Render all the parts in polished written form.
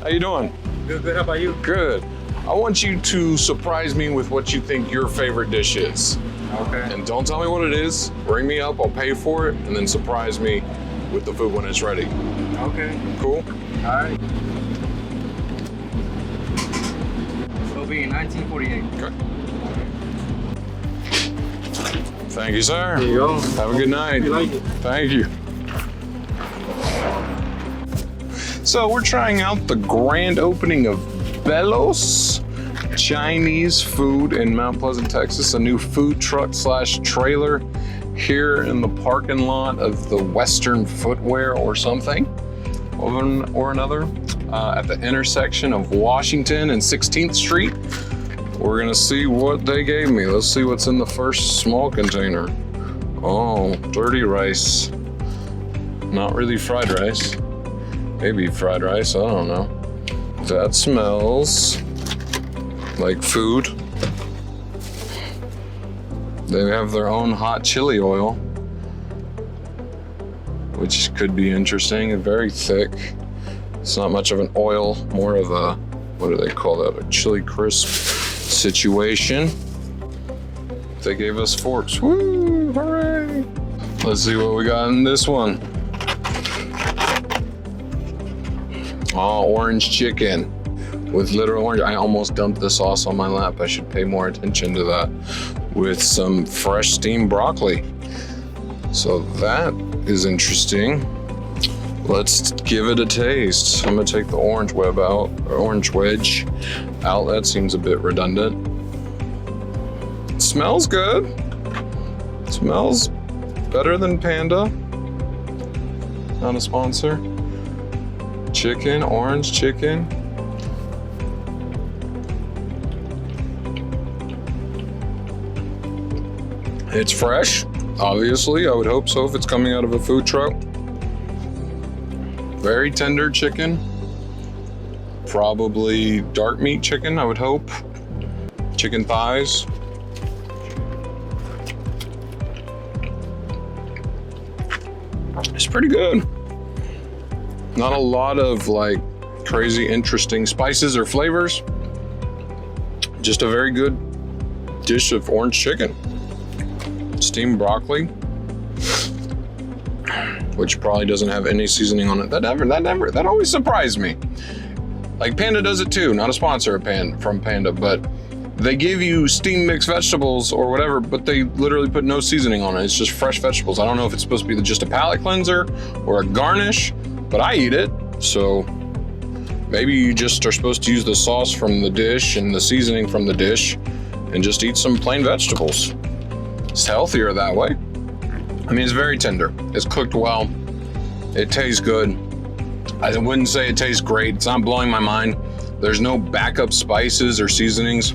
How you doing? Good, good. How about you? Good. I want you to surprise me with what you think your favorite dish is. Okay. And don't tell me what it is. Bring me up, I'll pay for it, and then surprise me with the food when it's ready. Okay. Cool? All right. It'll be in 1948. Okay. Thank you, sir. There you go. Have a good night. You like it? Thank you. So we're trying out the grand opening of Bellos Chinese food in Mount Pleasant, Texas. A new food truck / trailer here in the parking lot of the Western Footwear or something or another at the intersection of Washington and 16th Street. We're gonna see what they gave me. Let's see what's in the first small container. Oh, dirty rice. Not really fried rice. Maybe fried rice, I don't know. That smells like food. They have their own hot chili oil, which could be interesting and very thick. It's not much of an oil, more of a, what do they call that? A chili crisp situation. They gave us forks. Woo, hooray! Let's see what we got in this one. Oh, orange chicken with literal orange. I almost dumped the sauce on my lap. I should pay more attention to that. With some fresh steamed broccoli. So that is interesting. Let's give it a taste. I'm gonna take the orange wedge out. That seems a bit redundant. It smells good. It smells better than Panda. Not a sponsor. Chicken, orange chicken. It's fresh, obviously. I would hope so if it's coming out of a food truck. Very tender chicken. Probably dark meat chicken, I would hope. Chicken thighs. It's pretty good. Not a lot of like crazy interesting spices or flavors. Just a very good dish of orange chicken. Steamed broccoli, which probably doesn't have any seasoning on it. That always surprised me. Like Panda does it too. Not a sponsor of from Panda, but they give you steamed mixed vegetables or whatever, but they literally put no seasoning on it. It's just fresh vegetables. I don't know if it's supposed to be just a palate cleanser or a garnish, but I eat it. So maybe you just are supposed to use the sauce from the dish and the seasoning from the dish and just eat some plain vegetables. It's healthier that way. I mean, it's very tender. It's cooked well. It tastes good. I wouldn't say it tastes great. It's not blowing my mind. There's no backup spices or seasonings.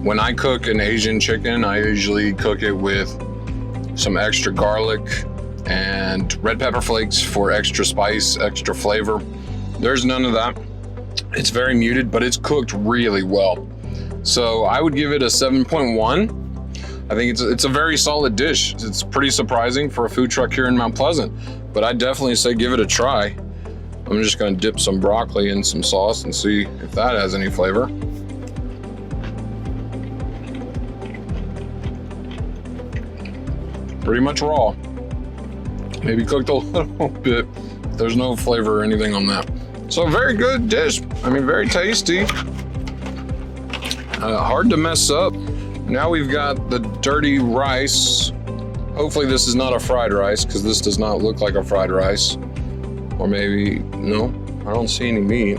When I cook an Asian chicken, I usually cook it with some extra garlic and red pepper flakes for extra spice, extra flavor. There's none of that. It's very muted, but it's cooked really well. So I would give it a 7.1. I think it's a very solid dish. It's pretty surprising for a food truck here in Mount Pleasant, but I'd definitely say give it a try. I'm just gonna dip some broccoli in some sauce and see if that has any flavor. Pretty much raw. Maybe cooked a little bit. There's no flavor or anything on that. So very good dish. I mean, very tasty. Hard to mess up. Now we've got the dirty rice. Hopefully this is not a fried rice because this does not look like a fried rice. Or maybe, no, I don't see any meat.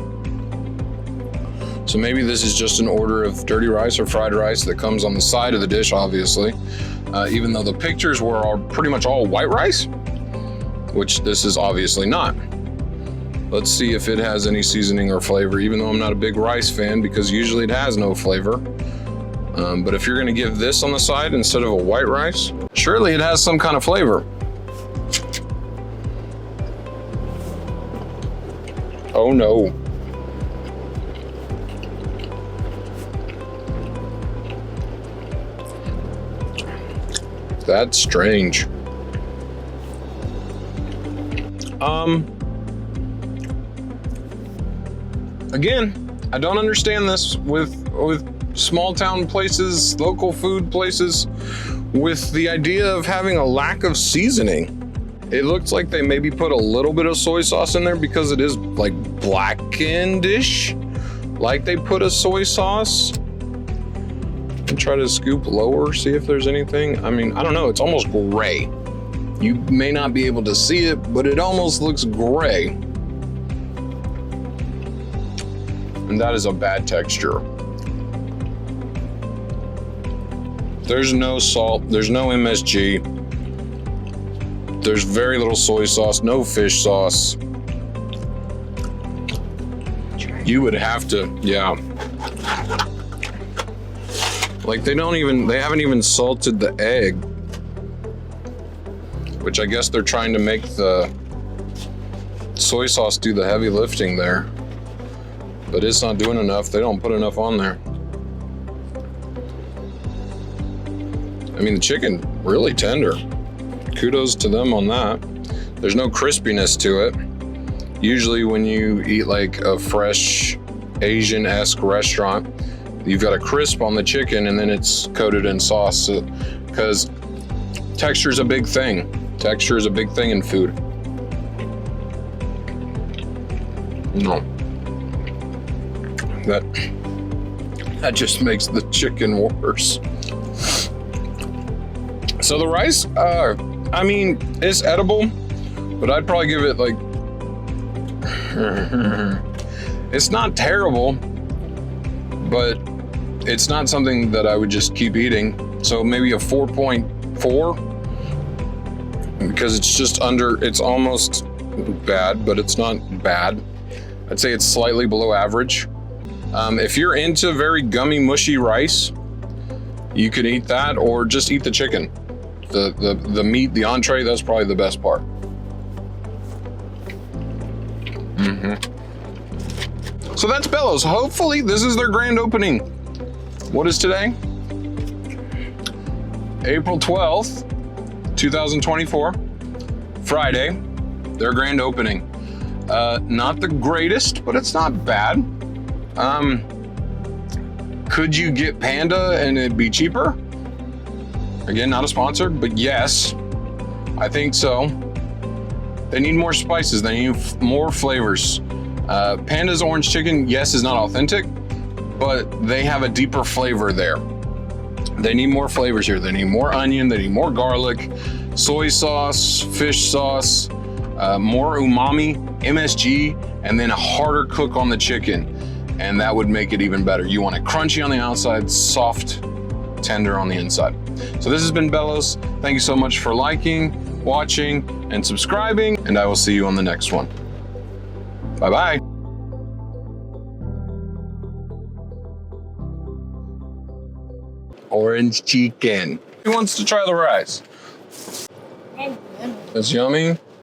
So maybe this is just an order of dirty rice or fried rice that comes on the side of the dish, obviously. Even though the pictures were pretty much all white rice, which this is obviously not. Let's see if it has any seasoning or flavor, even though I'm not a big rice fan because usually it has no flavor. But if you're gonna give this on the side instead of a white rice, surely it has some kind of flavor. Oh no. That's strange. Again, I don't understand this with small town places, local food places, with the idea of having a lack of seasoning. It looks like they maybe put a little bit of soy sauce in there because it is like blackened-ish, like they put a soy sauce. And try to scoop lower, see if there's anything. I mean, I don't know, it's almost gray. You may not be able to see it, but it almost looks gray. And that is a bad texture. There's no salt, there's no MSG. There's very little soy sauce, no fish sauce. You would have to, yeah. Like they haven't even salted the egg, which I guess they're trying to make the soy sauce do the heavy lifting there, but it's not doing enough. They don't put enough on there. I mean, the chicken really tender. Kudos to them on that. There's no crispiness to it. Usually when you eat like a fresh Asian-esque restaurant, you've got a crisp on the chicken and then it's coated in sauce, because texture is a big thing. Texture is a big thing in food. No. That just makes the chicken worse. So the rice, I mean, it's edible, but I'd probably give it like, it's not terrible, but it's not something that I would just keep eating. So maybe a 4.4, because it's just under, it's almost bad, but it's not bad. I'd say it's slightly below average. If you're into very gummy, mushy rice, you could eat that, or just eat the chicken. The meat, the entree, that's probably the best part. So that's Bellows. Hopefully this is their grand opening. What is today? April 12th, 2024, Friday, their grand opening. Not the greatest, but it's not bad. Could you get Panda and it'd be cheaper? Again, not a sponsor, but yes, I think so. They need more spices, they need more flavors. Panda's orange chicken, yes, is not authentic, but they have a deeper flavor there. They need more flavors here. They need more onion, they need more garlic, soy sauce, fish sauce, more umami, MSG, and then a harder cook on the chicken. And that would make it even better. You want it crunchy on the outside, soft, tender on the inside. So this has been Bellos. Thank you so much for liking, watching, and subscribing, and I will see you on the next one. Bye-bye. Orange chicken. Who wants to try the rice? It's yummy.